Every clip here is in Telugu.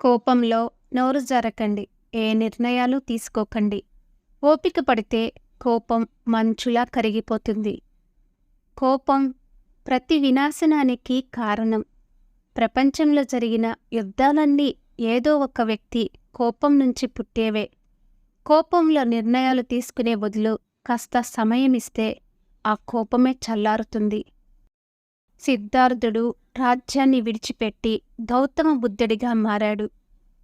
కోపంలో నోరు జారకండి. ఏ నిర్ణయాలు తీసుకోకండి. ఓపిక పడితే కోపం మంచులా కరిగిపోతుంది. కోపం ప్రతి వినాశనానికి కారణం. ప్రపంచంలో జరిగిన యుద్ధాలన్నీ ఏదో ఒక వ్యక్తి కోపం నుంచి పుట్టేవే. కోపంలో నిర్ణయాలు తీసుకునే బదులు కాస్త సమయమిస్తే ఆ కోపమే చల్లారుతుంది. సిద్ధార్థుడు రాజ్యాన్ని విడిచిపెట్టి గౌతమ బుద్ధుడిగా మారాడు.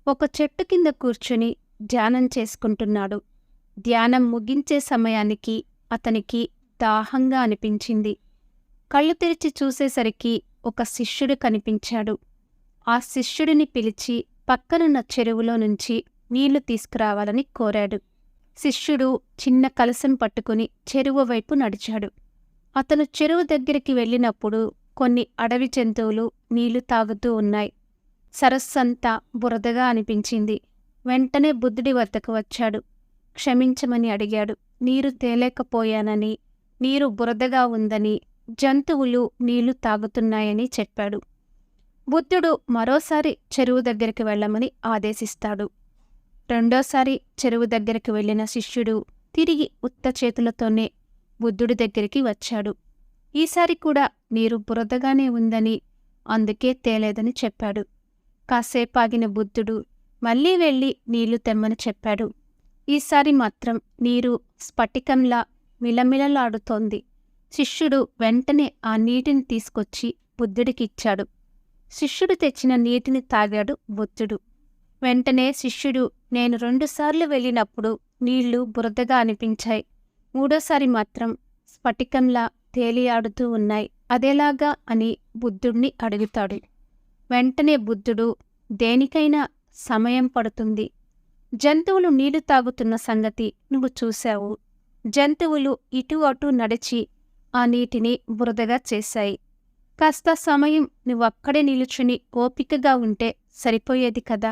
ఒక చెట్టు కింద కూర్చుని ధ్యానం చేసుకుంటున్నాడు. ధ్యానం ముగించే సమయానికి అతనికి దాహంగా అనిపించింది. కళ్ళు తెరిచి చూసేసరికి ఒక శిష్యుడు కనిపించాడు. ఆ శిష్యుడిని పిలిచి పక్కనున్న చెరువులో నుంచి నీళ్లు తీసుకురావాలని కోరాడు. శిష్యుడు చిన్న కలశం పట్టుకుని చెరువు వైపు నడిచాడు. అతను చెరువు దగ్గరికి వెళ్ళినప్పుడు కొన్ని అడవి జంతువులు నీళ్లు తాగుతూ ఉన్నాయి. సరస్సంతా బురదగా అనిపించింది. వెంటనే బుద్ధుడి వద్దకు వచ్చాడు. క్షమించమని అడిగాడు. నీరు తేలేకపోయానని, నీరు బురదగా ఉందని, జంతువులు నీళ్లు తాగుతున్నాయని చెప్పాడు. బుద్ధుడు మరోసారి చెరువు దగ్గరికి వెళ్ళమని ఆదేశిస్తాడు. రెండోసారి చెరువు దగ్గరికి వెళ్ళిన శిష్యుడు తిరిగి ఉత్త చేతులతోనే బుద్ధుడి దగ్గరికి వచ్చాడు. ఈసారి కూడా నీరు బురదగానే ఉందని, అందుకే తేలేదని చెప్పాడు. కాసేపాగిన బుద్ధుడు మళ్లీ వెళ్ళి నీళ్లు తెమ్మని చెప్పాడు. ఈసారి మాత్రం నీరు స్ఫటికంలా మిలమిలలాడుతోంది. శిష్యుడు వెంటనే ఆ నీటిని తీసుకొచ్చి బుద్ధుడికిచ్చాడు. శిష్యుడు తెచ్చిన నీటిని తాగాడు బుద్ధుడు. వెంటనే శిష్యుడు, నేను 2 సార్లు వెళ్ళినప్పుడు నీళ్లు బురదగా అనిపించాయి, మూడోసారి మాత్రం స్ఫటికంలా తేలియాడుతూ ఉన్నాయి, అదేలాగా అని బుద్ధుణ్ణి అడుగుతాడు. వెంటనే బుద్ధుడు, దేనికైనా సమయం పడుతుంది. జంతువులు నీళ్లు తాగుతున్న సంగతి నువ్వు చూశావు. జంతువులు ఇటు అటు నడిచి ఆ నీటిని బురదగా చేశాయి. కాస్త సమయం నువ్వక్కడే నిలుచుని ఓపికగా ఉంటే సరిపోయేది కదా.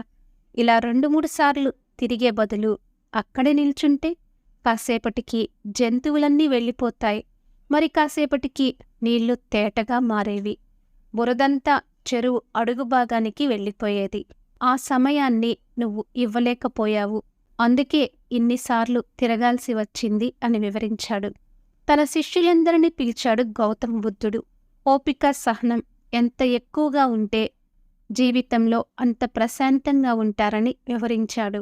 ఇలా 2-3 సార్లు తిరిగే బదులు అక్కడే నిల్చుంటే కాసేపటికి జంతువులన్నీ వెళ్ళిపోతాయి. మరి కాసేపటికి నీళ్లు తేటగా మారేవి. బురదంతా చెరువు అడుగు భాగానికి వెళ్ళిపోయేది. ఆ సమయాన్ని నువ్వు ఇవ్వలేకపోయావు. అందుకే ఇన్నిసార్లు తిరగాల్సి వచ్చింది అని వివరించాడు. తన శిష్యులందరినీ పిలిచాడు గౌతమ బుద్ధుడు. ఓపిక, సహనం ఎంత ఎక్కువగా ఉంటే జీవితంలో అంత ప్రశాంతంగా ఉంటారని వివరించాడు.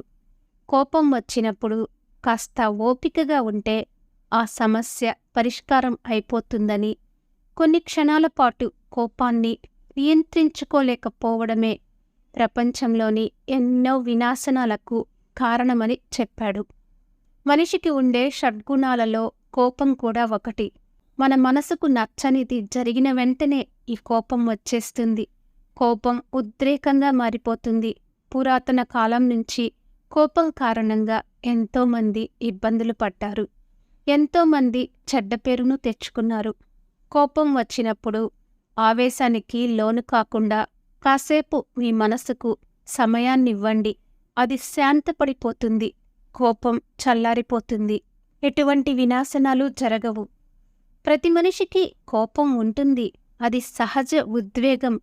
కోపం వచ్చినప్పుడు కాస్త ఓపికగా ఉంటే ఆ సమస్య పరిష్కారం అయిపోతుందని, కొన్ని క్షణాల పాటు కోపాన్ని నియంత్రించుకోలేకపోవడమే ప్రపంచంలోని ఎన్నో వినాశనాలకు కారణమని చెప్పాడు. మనిషికి ఉండే షడ్గుణాలలో కోపం కూడా ఒకటి. మన మనసుకు నచ్చనిది జరిగిన వెంటనే ఈ కోపం వచ్చేస్తుంది. కోపం ఉద్రేకంగా మారిపోతుంది. పురాతన కాలం నుంచి కోపం కారణంగా ఎంతోమంది ఇబ్బందులు పడ్డారు. ఎంతోమంది చెడ్డ పేరును తెచ్చుకున్నారు. కోపం వచ్చినప్పుడు ఆవేశానికి లోను కాకుండా కాసేపు మీ మనసుకు సమయాన్నివ్వండి. అది శాంతపడిపోతుంది. కోపం చల్లారిపోతుంది. ఎటువంటి వినాశనాలు జరగవు. ప్రతి మనిషికి కోపం ఉంటుంది. అది సహజ ఉద్వేగం.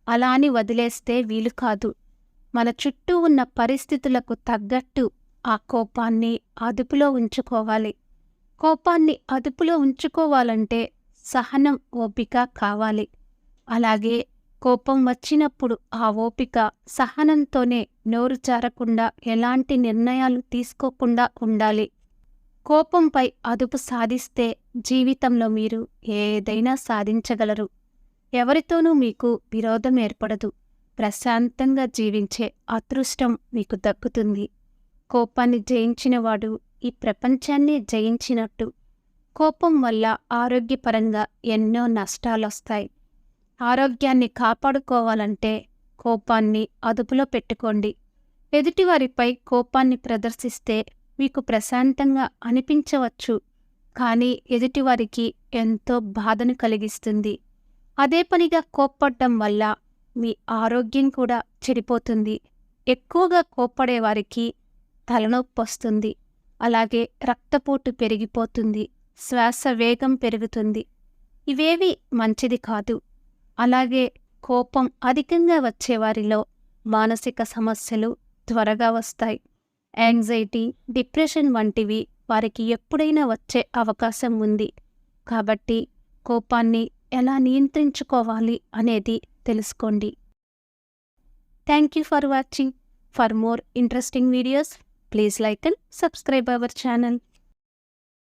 అలా అని వదిలేస్తే వీలు కాదు. మన చుట్టూ ఉన్న పరిస్థితులకు తగ్గట్టు ఆ కోపాన్ని అదుపులో ఉంచుకోవాలి. కోపాన్ని అదుపులో ఉంచుకోవాలంటే సహనం, ఓపిక కావాలి. అలాగే కోపం వచ్చినప్పుడు ఆ ఓపిక, సహనంతోనే నోరు జారకుండా ఎలాంటి నిర్ణయాలు తీసుకోకుండా ఉండాలి. కోపంపై అదుపు సాధిస్తే జీవితంలో మీరు ఏదైనా సాధించగలరు. ఎవరితోనూ మీకు విరోధం ఏర్పడదు. ప్రశాంతంగా జీవించే అదృష్టం మీకు దక్కుతుంది. కోపాన్ని జయించినవాడు ఈ ప్రపంచాన్నే జయించినట్టు. కోపం వల్ల ఆరోగ్యపరంగా ఎన్నో నష్టాలొస్తాయి. ఆరోగ్యాన్ని కాపాడుకోవాలంటే కోపాన్ని అదుపులో పెట్టుకోండి. ఎదుటివారిపై కోపాన్ని ప్రదర్శిస్తే మీకు ప్రశాంతంగా అనిపించవచ్చు, కానీ ఎదుటివారికి ఎంతో బాధను కలిగిస్తుంది. అదే పనిగా కోప్పడ్డం వల్ల మీ ఆరోగ్యం కూడా చెడిపోతుంది. ఎక్కువగా కోప్పడేవారికి తలనొప్పొస్తుంది. అలాగే రక్తపోటు పెరిగిపోతుంది. శ్వాస వేగం పెరుగుతుంది. ఇవేవి మంచిది కాదు. అలాగే కోపం అధికంగా వచ్చేవారిలో మానసిక సమస్యలు త్వరగా వస్తాయి. యాంగ్జైటీ, డిప్రెషన్ వంటివి వారికి ఎప్పుడైనా వచ్చే అవకాశం ఉంది. కాబట్టి కోపాన్ని ఎలా నియంత్రించుకోవాలి అనేది తెలుసుకోండి. Thank you for watching. For more interesting videos, please like and subscribe our channel.